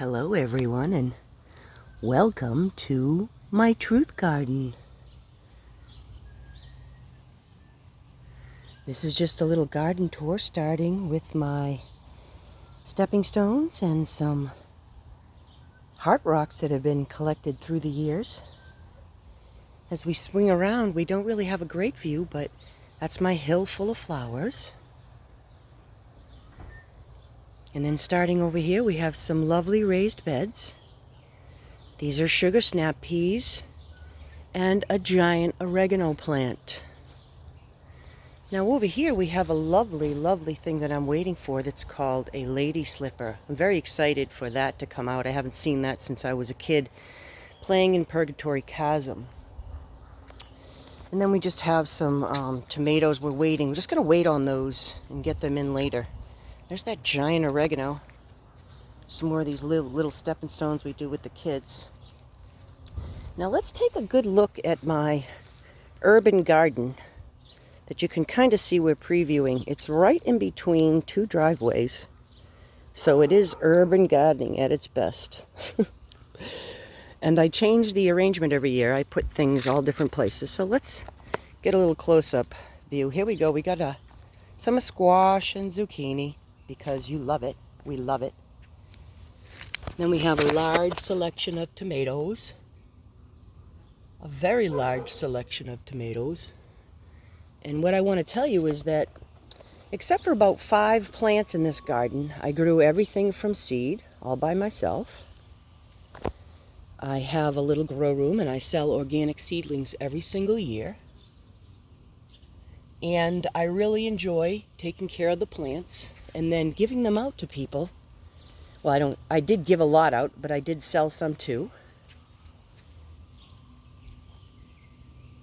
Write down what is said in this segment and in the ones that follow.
Hello everyone and welcome to my truth garden. This is just a little garden tour starting with my stepping stones and some heart rocks that have been collected through the years. As we swing around, we don't really have a great view, but that's my hill full of flowers. And then starting over here, we have some lovely raised beds. These are sugar snap peas and a giant oregano plant. Now over here we have a lovely, lovely thing that I'm waiting for that's called a lady slipper. I'm very excited for that to come out. I haven't seen that since I was a kid playing in Purgatory Chasm. And then we just have some tomatoes we're waiting. We're just going to wait on those and get them in later. There's that giant oregano. Some more of these little stepping stones we do with the kids. Now let's take a good look at my urban garden that you can kind of see we're previewing. It's right in between two driveways. So it is urban gardening at its best. And I change the arrangement every year. I put things all different places. So let's get a little close-up view. Here we go. We got some squash and zucchini because you love it. We love it. Then we have a large selection of tomatoes. A very large selection of tomatoes. And what I want to tell you is that except for about 5 plants in this garden, I grew everything from seed all by myself. I have a little grow room and I sell organic seedlings every single year. And I really enjoy taking care of the plants and then giving them out to people. Well, I did give a lot out, but I did sell some too.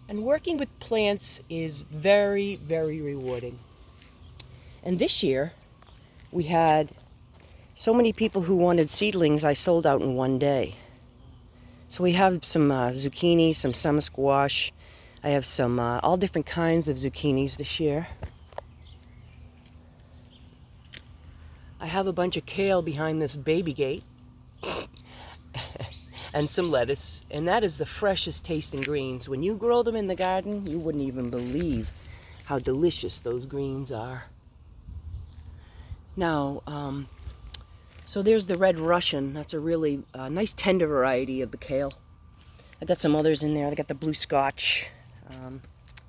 And working with plants is very, very rewarding. And this year, we had so many people who wanted seedlings, I sold out in one day. So we have some zucchini, some summer squash. I have some all different kinds of zucchinis this year. I have a bunch of kale behind this baby gate. And some lettuce, and that is the freshest tasting greens. When you grow them in the garden, you wouldn't even believe how delicious those greens are. Now, so there's the red Russian. That's a really nice tender variety of the kale. I got some others in there. I got the blue Scotch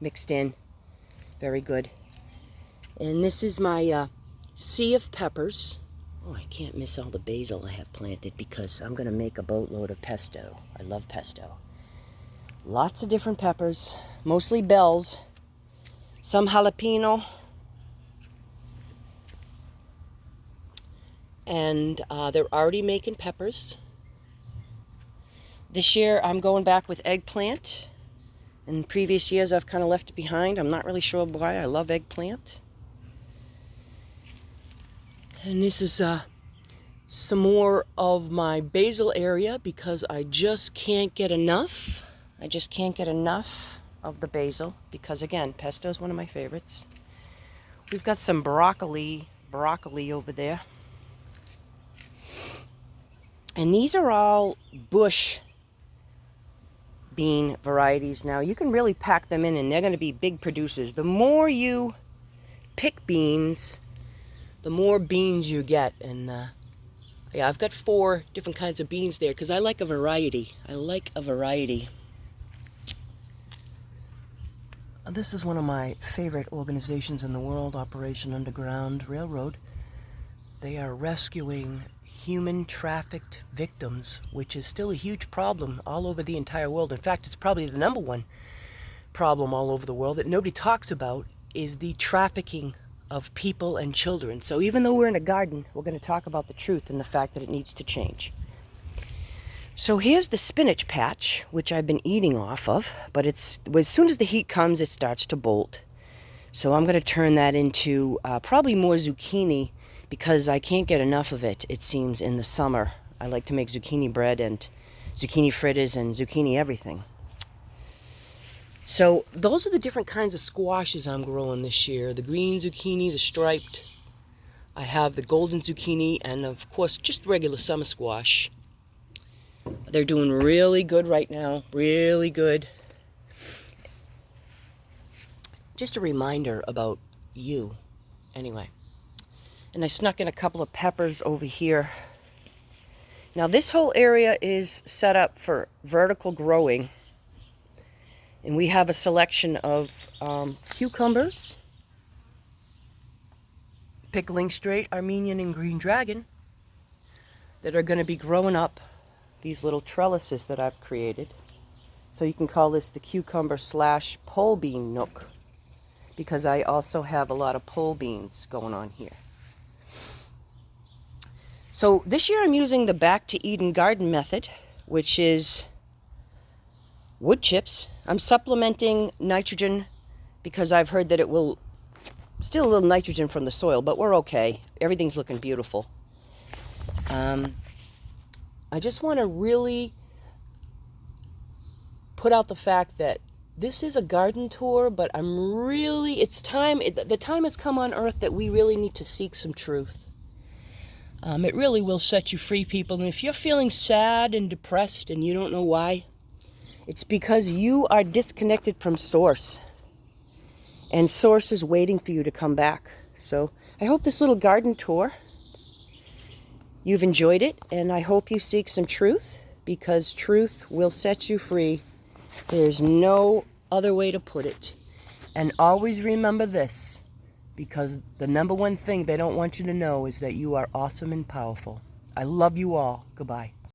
mixed in. Very good. And this is my sea of peppers. Oh, I can't miss all the basil I have planted because I'm going to make a boatload of pesto. I love pesto. Lots of different peppers, mostly bells, some jalapeno, and they're already making peppers. This year I'm going back with eggplant. In previous years I've kind of left it behind. I'm not really sure why. I love eggplant. And this is some more of my basil area because I just can't get enough. I just can't get enough of the basil because, again, pesto is one of my favorites. We've got some broccoli over there. And these are all bush bean varieties. Now, you can really pack them in and they're going to be big producers. The more you pick beans, the more beans you get. And yeah, I've got 4 different kinds of beans there because I like a variety. This is one of my favorite organizations in the world, Operation Underground Railroad. They are rescuing human trafficked victims, which is still a huge problem all over the entire world. In fact, it's probably the #1 problem all over the world that nobody talks about is the trafficking of people and children. So even though we're in a garden, we're going to talk about the truth and the fact that it needs to change. So here's the spinach patch, which I've been eating off of, but as soon as the heat comes, it starts to bolt. So I'm going to turn that into probably more zucchini because I can't get enough of it, it seems, in the summer. I like to make zucchini bread and zucchini fritters and zucchini everything. So those are the different kinds of squashes I'm growing this year. The green zucchini, the striped I have the golden zucchini and, of course, just regular summer squash. They're doing really good right now, really good. Just a reminder about you, anyway. And I snuck in a couple of peppers over here. Now this whole area is set up for vertical growing. And we have a selection of cucumbers, pickling straight Armenian and Green Dragon, that are going to be growing up these little trellises that I've created. So you can call this the cucumber / pole bean nook, because I also have a lot of pole beans going on here. So this year I'm using the Back to Eden garden method, which is wood chips. I'm supplementing nitrogen because I've heard that it will steal a little nitrogen from the soil, but we're okay. Everything's looking beautiful. I just want to really put out the fact that this is a garden tour, but it's time, the time has come on earth that we really need to seek some truth. It really will set you free, people. And if you're feeling sad and depressed and you don't know why, it's because you are disconnected from Source. And Source is waiting for you to come back. So I hope this little garden tour, you've enjoyed it. And I hope you seek some truth, because truth will set you free. There's no other way to put it. And always remember this, because the number one thing they don't want you to know is that you are awesome and powerful. I love you all. Goodbye.